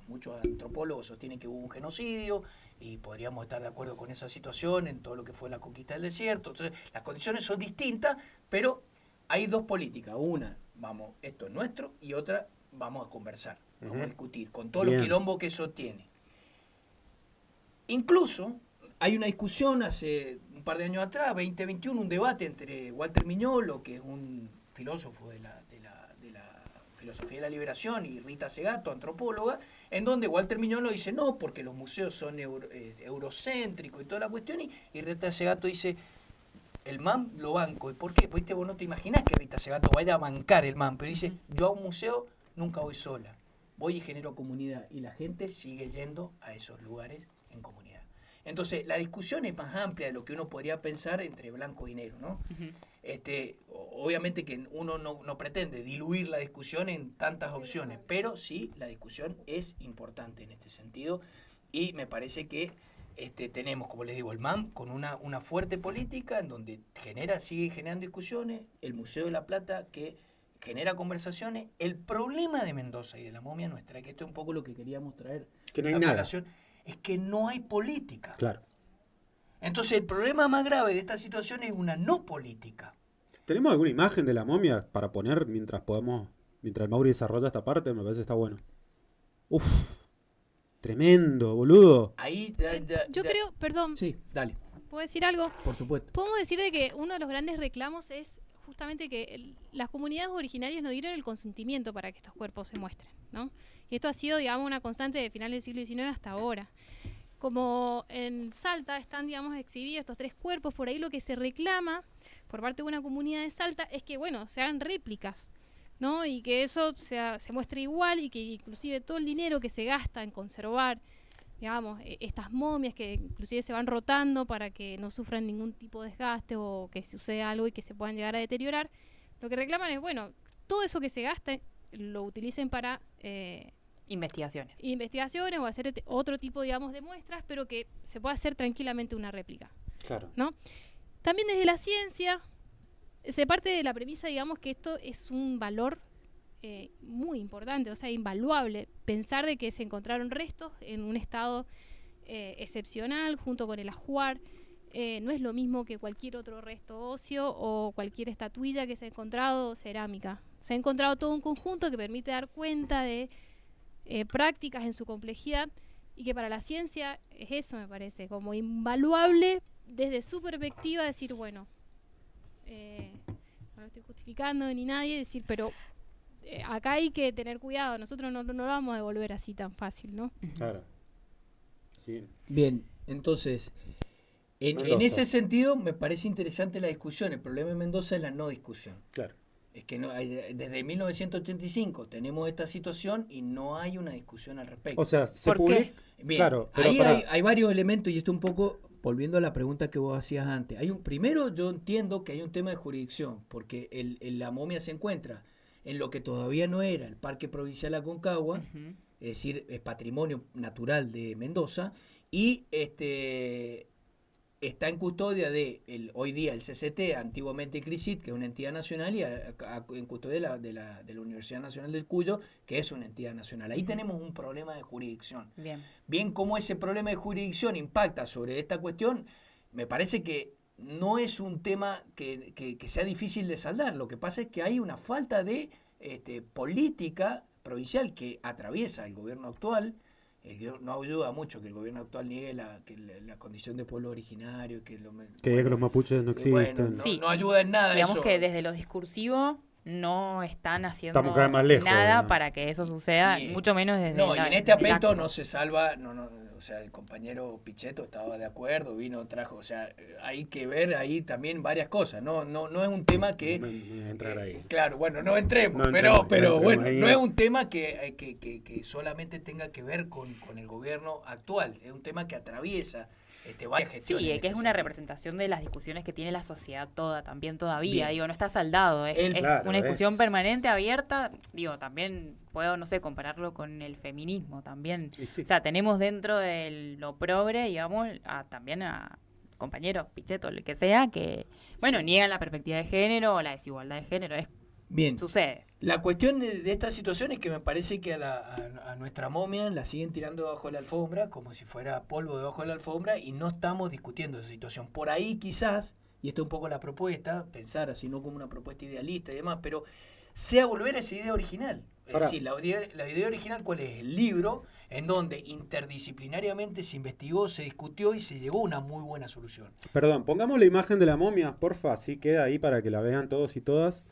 muchos antropólogos sostienen que hubo un genocidio, y podríamos estar de acuerdo con esa situación en todo lo que fue la conquista del desierto. Entonces, las condiciones son distintas, pero hay dos políticas. Una, esto es nuestro, y otra, vamos a conversar, vamos a discutir, con todos Bien. los quilombos que eso tiene. Incluso hay una discusión hace un par de años atrás, 2021, un debate entre Walter Miñolo, que es un filósofo de la filosofía de la liberación, y Rita Segato, antropóloga, en donde Walter Miñolo dice no, porque los museos son eurocéntricos y toda la cuestión, y Rita Segato dice, el MAM lo banco. ¿Y por qué? Pues vos no te imaginás que Rita Segato vaya a bancar el MAM, pero dice, yo a un museo nunca voy sola, voy y genero comunidad, y la gente sigue yendo a esos lugares en comunidad. Entonces, la discusión es más amplia de lo que uno podría pensar entre blanco y negro, ¿no? Ujú. Obviamente que uno no pretende diluir la discusión en tantas opciones, pero sí, la discusión es importante en este sentido, y me parece que tenemos, como les digo, el MAM con una fuerte política en donde sigue generando discusiones, el Museo de la Plata que genera conversaciones. El problema de Mendoza y de la momia nuestra, que esto es un poco lo que queríamos traer Que no hay a nada. colación, es que no hay política. Claro. Entonces el problema más grave de esta situación es una no política. ¿Tenemos alguna imagen de la momia para poner mientras el Mauri desarrolla esta parte? Me parece que está bueno. Uf, tremendo, boludo. Ahí Yo creo, perdón, Sí, dale, ¿puedo decir algo? por supuesto. Podemos decir de que uno de los grandes reclamos es justamente que las comunidades originarias no dieron el consentimiento para que estos cuerpos se muestren, ¿no? Y esto ha sido, digamos, una constante de finales del siglo XIX hasta ahora. como en Salta están, digamos, exhibidos estos 3 cuerpos, por ahí lo que se reclama por parte de una comunidad de Salta es que, bueno, se hagan réplicas, ¿no? Y que eso se muestre igual y que inclusive todo el dinero que se gasta en conservar, digamos, estas momias que inclusive se van rotando para que no sufran ningún tipo de desgaste o que suceda algo y que se puedan llegar a deteriorar, lo que reclaman es, bueno, todo eso que se gaste lo utilicen para investigaciones o hacer otro tipo, digamos, de muestras, pero que se pueda hacer tranquilamente una réplica. Claro. ¿No? También desde la ciencia se parte de la premisa, digamos, que esto es un valor muy importante, o sea, invaluable. Pensar de que se encontraron restos en un estado excepcional junto con el ajuar. No es lo mismo que cualquier otro resto óseo o cualquier estatuilla que se ha encontrado, cerámica. Se ha encontrado todo un conjunto que permite dar cuenta de prácticas en su complejidad y que para la ciencia es eso, me parece, como invaluable desde su perspectiva, decir, bueno, no lo estoy justificando ni nadie, decir, pero acá hay que tener cuidado, nosotros no lo vamos a devolver así tan fácil, ¿no? Claro. Bien. Bien, entonces, en ese sentido me parece interesante la discusión. El problema de Mendoza es la no discusión. Claro. Es que no hay, desde 1985 tenemos esta situación y no hay una discusión al respecto. O sea, se ¿Por publica. Bien, Claro, pero ahí pará. hay varios elementos y esto un poco volviendo a la pregunta que vos hacías antes. Primero yo entiendo que hay un tema de jurisdicción, porque la momia se encuentra en lo que todavía no era el Parque Provincial Aconcagua, es decir, es patrimonio natural de Mendoza, y está en custodia de hoy día el CCT, antiguamente CRISIT, que es una entidad nacional, y en custodia de la Universidad Nacional del Cuyo, que es una entidad nacional. Ahí tenemos un problema de jurisdicción. Bien, cómo ese problema de jurisdicción impacta sobre esta cuestión, me parece que no es un tema que sea difícil de saldar. Lo que pasa es que hay una falta de política provincial que atraviesa el gobierno actual. No ayuda mucho que el gobierno actual niegue la condición de pueblo originario, que los mapuches no existen. No ayuda en nada. Digamos eso. que desde lo discursivo no están haciendo Estamos cada vez más lejos, nada ¿no? para que eso suceda, mucho menos desde No, y en este el aspecto acto. no se salva, o sea, el compañero Pichetto estaba de acuerdo, trajo, o sea, hay que ver ahí también varias cosas, no es un tema que... No voy a entrar ahí. Claro, bueno, no entremos, No pero entremos bueno, ahí. no es un tema que solamente tenga que ver con el gobierno actual, es un tema que atraviesa varias gestiones. Sí, en que es este una sentido. representación de las discusiones que tiene la sociedad toda, también todavía, Bien. digo, no está saldado, es Claro, una discusión es- permanente, abierta, digo, también puedo, no sé, compararlo con el feminismo también. Y sí. O sea, tenemos dentro de lo progre, digamos, también a compañeros, Pichetto, el que sea, que, bueno, niegan la perspectiva de género o la desigualdad de género, Bien. sucede. La cuestión de esta situación es que me parece que a nuestra momia la siguen tirando debajo de la alfombra, como si fuera polvo debajo de la alfombra, y no estamos discutiendo esa situación. Por ahí quizás, y esto es un poco la propuesta, pensar así, no como una propuesta idealista y demás, pero sea volver a esa idea original. Es Ahora- decir, la idea original, ¿cuál es? El libro en donde interdisciplinariamente se investigó, se discutió y se llegó a una muy buena solución. Perdón, pongamos la imagen de la momia, porfa, así queda ahí para que la vean todos y todas.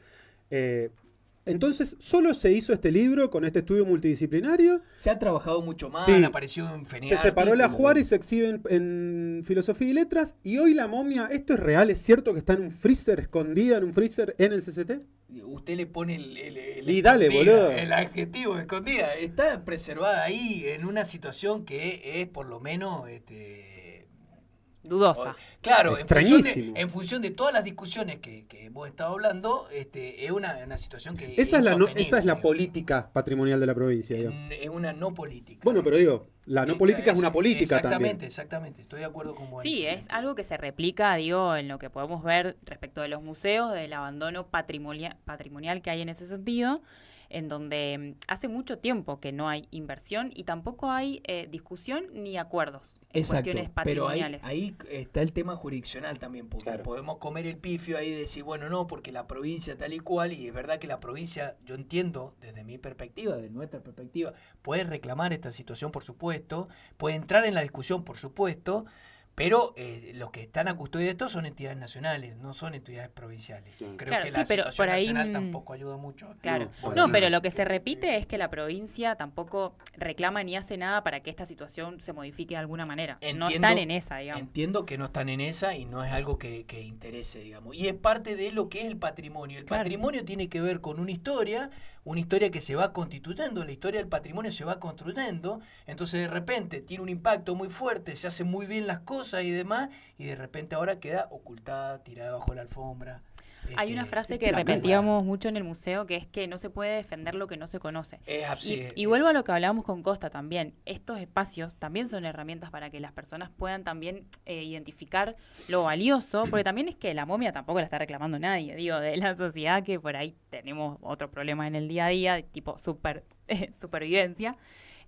Entonces, ¿solo se hizo este libro con este estudio multidisciplinario? Se ha trabajado mucho más, Sí. han aparecido infinidad Se de separó el artículos. ajuar y se exhibe en Filosofía y Letras. Y hoy la momia, ¿esto es real? ¿Es cierto que está en un freezer, escondida en un freezer en el CCT? Usted le pone Y dale, escondida, boludo. el adjetivo escondida. Está preservada ahí en una situación que es por lo menos... Dudosa. Claro, Extrañísimo. en función de todas las discusiones que hemos estado hablando, es una situación que Esa es la insostenible, política patrimonial de la provincia. digamos. digamos. Es una no política. Bueno, pero digo, la no política es una política exactamente, también. Exactamente, estoy de acuerdo con vos. en Sí, ese es sentido. algo que se replica, digo, en lo que podemos ver respecto de los museos, del abandono patrimonial que hay en ese sentido, en donde hace mucho tiempo que no hay inversión y tampoco hay discusión ni acuerdos en Exacto, cuestiones pero ahí, patrimoniales. ahí está el tema jurisdiccional también, porque Claro. podemos comer el pifio ahí y decir, bueno, no, porque la provincia tal y cual, y es verdad que la provincia, yo entiendo desde mi perspectiva, de nuestra perspectiva, puede reclamar esta situación, por supuesto, puede entrar en la discusión, por supuesto, Pero los que están a custodia de esto son entidades nacionales, no son entidades provinciales. Creo Claro, que sí, la pero situación por ahí, nacional tampoco ayuda mucho. Claro. Por No, eso- pero lo que se repite es que la provincia tampoco reclama ni hace nada para que esta situación se modifique de alguna manera. No están en esa, digamos. Entiendo que no están en esa y no es algo que interese, digamos. Y es parte de lo que es el patrimonio. El Claro. patrimonio tiene que ver con una historia que se va constituyendo, la historia del patrimonio se va construyendo, entonces de repente tiene un impacto muy fuerte, se hacen muy bien las cosas y demás, y de repente ahora queda ocultada, tirada bajo la alfombra. Hay una frase que tal cual. repetíamos mucho en el museo, que es que no se puede defender lo que no se conoce. Es así, Y vuelvo a lo que hablábamos con Costa también. Estos espacios también son herramientas para que las personas puedan también identificar lo valioso, porque también es que la momia tampoco la está reclamando nadie, digo, de la sociedad, que por ahí tenemos otro problema en el día a día, tipo supervivencia.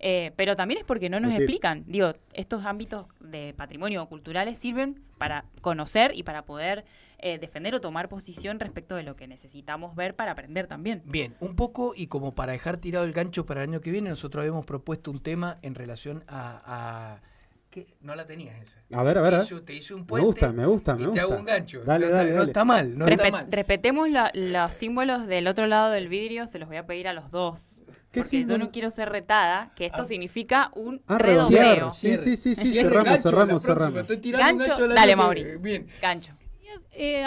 Pero también es porque no nos explican. Digo, estos ámbitos de patrimonio culturales sirven para conocer y para poder defender o tomar posición respecto de lo que necesitamos ver para aprender también. Bien, un poco, y como para dejar tirado el gancho para el año que viene, nosotros habíamos propuesto un tema en relación a ¿qué? No la tenías esa. A ver. Te hice un puente. Me gusta. Y te hago un gancho. Dale. No está mal, no está mal. Repetemos los símbolos del otro lado del vidrio, se los voy a pedir a los dos. ¿Qué Porque yo símbolo? no quiero ser retada, que esto significa un redondear. redondeo. Sí, Cierre, gancho, cerramos. Estoy tirando un Gancho, gancho al dale, año que- Mauri. Bien. Gancho.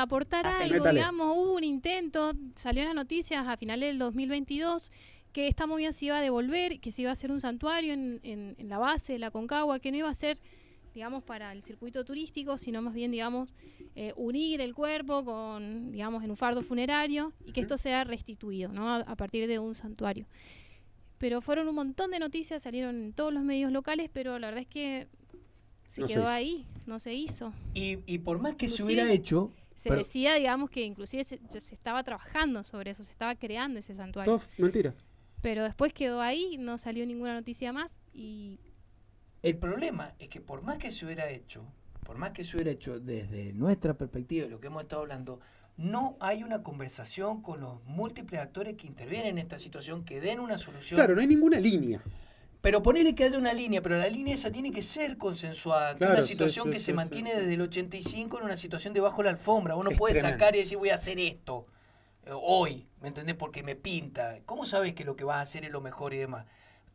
Aportar Hacele. algo, Métale. digamos, hubo un intento, salió en las noticias a finales del 2022 que esta movida se iba a devolver, que se iba a hacer un santuario en la base de la Concagua, que no iba a ser, digamos, para el circuito turístico, sino más bien, digamos, unir el cuerpo con, digamos, en un fardo funerario y que esto sea restituido, ¿no? A partir de un santuario. Pero fueron un montón de noticias, salieron en todos los medios locales, pero la verdad es que se No se quedó hizo. ahí, no se hizo. Y por más que se Inclusive- hubiera hecho, Se pero- decía, digamos, que inclusive se estaba trabajando sobre eso, se estaba creando ese santuario. Todo mentira. Pero después quedó ahí, no salió ninguna noticia más y el problema es que por más que se hubiera hecho desde nuestra perspectiva de lo que hemos estado hablando, no hay una conversación con los múltiples actores que intervienen en esta situación, que den una solución. Claro, no hay ninguna línea. Pero ponele que haya una línea, pero la línea esa tiene que ser consensuada. Claro, una sí, situación sí, que sí, se sí, mantiene sí. desde el 85 en una situación debajo de la alfombra. Vos no Es puedes tremendo. sacar y decir voy a hacer esto hoy, ¿me entendés? Porque me pinta. ¿Cómo sabes que lo que vas a hacer es lo mejor y demás?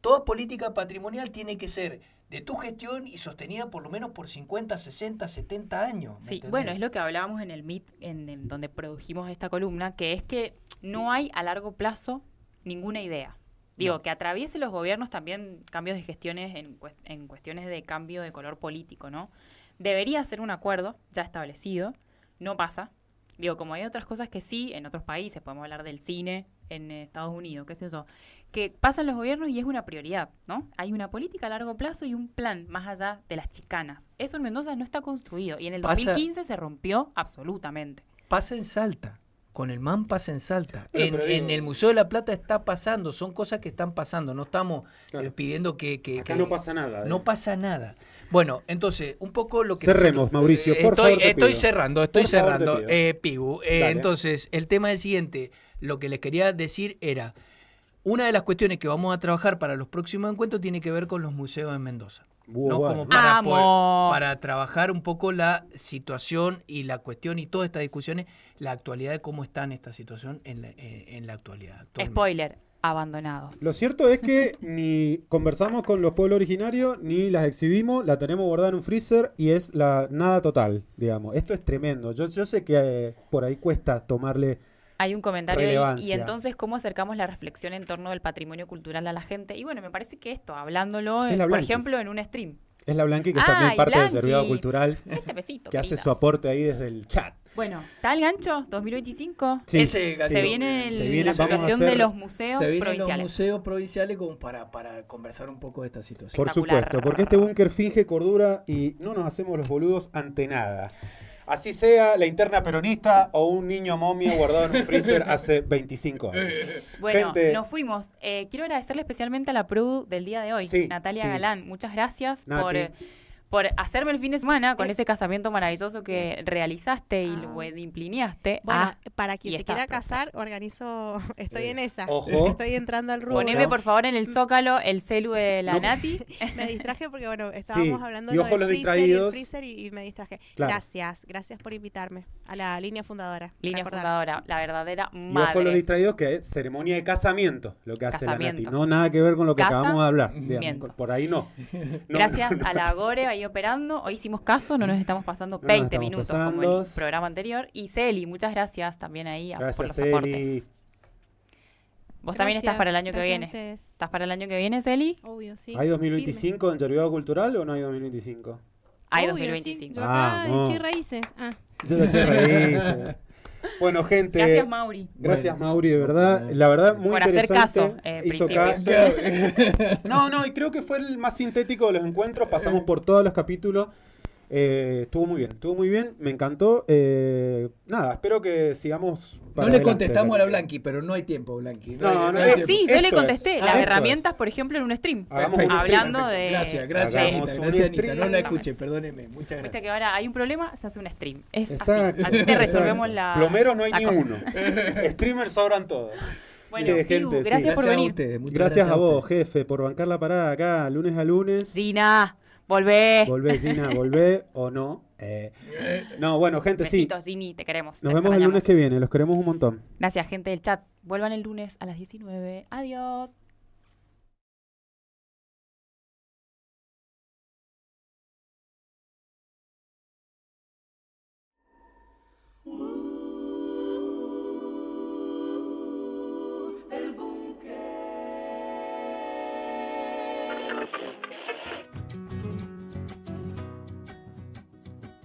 Toda política patrimonial tiene que ser de tu gestión y sostenida por lo menos por 50, 60, 70 años. ¿me Sí, entendés? bueno, es lo que hablábamos en el MIT, en donde produjimos esta columna, que es que no hay a largo plazo ninguna idea. Digo, que atraviese los gobiernos también cambios de gestiones en cuestiones de cambio de color político, ¿no? Debería ser un acuerdo ya establecido, no pasa. Digo, como hay otras cosas que sí, en otros países, podemos hablar del cine en Estados Unidos, qué sé yo, que pasan los gobiernos y es una prioridad, ¿no? Hay una política a largo plazo y un plan más allá de las chicanas. Eso en Mendoza no está construido y en el Pasa- 2015 se rompió absolutamente. Pasa en Salta. Con el MAN pasa en Salta. Bueno, en, pero digo- en el Museo de la Plata está pasando. Son cosas que están pasando. No estamos Claro. pidiendo que Acá no pasa nada. No pasa nada. Bueno, entonces, un poco lo que... Cerremos, Mauricio, por favor, te Estoy pido. cerrando, Por favor, te pido. Pigu. Dale. Entonces, el tema es el siguiente. Lo que les quería decir era, una de las cuestiones que vamos a trabajar para los próximos encuentros tiene que ver con los museos en Mendoza. ¿no? Bueno. Como para, ¡Amo! para trabajar un poco la situación y la cuestión y todas estas discusiones, la actualidad de cómo está en esta situación en la actualidad. actualmente. Spoiler, abandonados. Lo cierto es que ni conversamos con los pueblos originarios, ni las exhibimos, la tenemos guardada en un freezer y es la nada total, digamos. Esto es tremendo. Yo sé que por ahí cuesta tomarle... Hay un comentario ahí, y Relevancia. entonces, ¿cómo acercamos la reflexión en torno del patrimonio cultural a la gente? Y bueno, me parece que esto, hablándolo, Es la por Blanqui. ejemplo, en un stream. Es la Blanqui, que es Ay, también parte del Blanqui. Serviado Cultural, Este besito. que hace querida. su aporte ahí desde el chat. Bueno, ¿está el gancho 2025? Sí, Ese sí. gancho. Se viene Se viene, la vamos a situación hacer- de los museos Se vienen los provinciales. museos provinciales como para conversar un poco de esta situación. Por Espectacular. supuesto, porque este búnker finge cordura y no nos hacemos los boludos ante nada. Así sea la interna peronista o un niño momia guardado en un freezer hace 25 años. Bueno, Gente- nos fuimos. Quiero agradecerle especialmente a la Produ del día de hoy, Sí, Natalia sí. Galán. Muchas gracias Nati. por hacerme el fin de semana con ese casamiento maravilloso que realizaste y lo wedding-plineaste. Bueno, para y quien se está quiera perfecto. casar, organizo, estoy en esa. Ojo. Estoy entrando al rubro. Poneme, por favor, en el Zócalo el celu de la No. Nati. Me distraje porque, bueno, estábamos hablando y de ojo lo del los freezer y el distraídos. freezer y me distraje. Claro. Gracias por invitarme a la línea fundadora. Línea Recordarse. fundadora, la verdadera Y ojo los madre. distraídos, que es ceremonia de casamiento, lo que hace la Nati. Casamiento. No nada que ver con lo que acabamos de hablar. Casamiento. Digamos, por ahí no. No, Gracias no. a la Gore ahí operando. Hoy hicimos caso, no nos estamos pasando No nos 20 estamos minutos pasando. como el programa anterior. Y Celi, muchas gracias también ahí por Gracias, los Eli. aportes. Vos también estás Gracias, para el año que gracias a viene. ustedes. ¿Estás para el año que viene, Celi? Obvio, sí. ¿Hay 2025 en Yerviado Cultural o no hay 2025? Hay Obvio, 2025. sí. Yo acá en Vamos. Chi Raíces. Yo ya che raíces. Bueno, gente. Gracias, Mauri. Gracias, Bueno. Mauri, de verdad. La verdad, muy Por hacer interesante. caso, Hizo Príncipe. caso. No, y creo que fue el más sintético de los encuentros. Pasamos por todos los capítulos. Estuvo muy bien, me encantó. Nada, espero que sigamos. No para le adelante. contestamos a la Blanqui, pero no hay tiempo, Blanqui. No, no hay es- tiempo. Sí, yo le Esto contesté es. las Esto herramientas, es. por ejemplo, en un stream. Hagamos Perfecto, un stream. Hablando de... Gracias, gracias, Hagamos Anita, un gracias, Anita. stream. No la escuché, perdóneme. Muchas Viste gracias. que ahora hay un problema, se hace un stream. Es Exacto. así. Así te resolvemos exacto. la. Plomeros no hay la ni cosa. uno. Streamers sobran todos. Bueno, Che, Piu, gente, sí. gracias por a venir. ustedes, muchas Gracias a vos, ustedes. jefe, por bancar la parada acá, lunes a lunes. Dina, volvé. Volvé, Gina, volvé o no. No, bueno, gente, sí. Besitos, Dini, te queremos. Nos te vemos el lunes extrañamos. que viene, los queremos un montón. Gracias, gente del chat. Vuelvan el lunes a las 19. Adiós.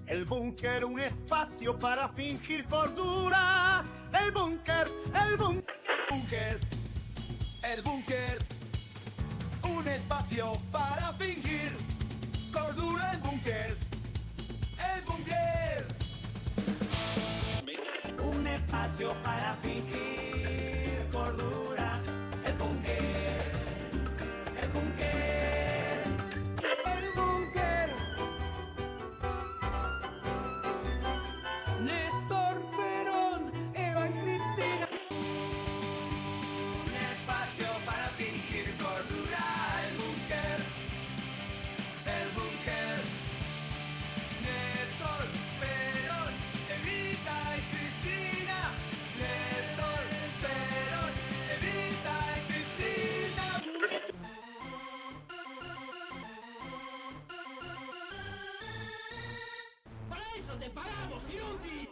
El búnker, un espacio para fingir cordura. El búnker, el búnker, el búnker, un espacio para fingir cordura. El búnker, un espacio para fingir cordura. El búnker, el búnker, el búnker. Néstor, Perón, Eva y Cristina. Un espacio para fingir cordura. El búnker, el búnker. Néstor, Perón, Evita y Cristina. Néstor, Perón, Evita y Cristina. Para eso te pagamos, inútil.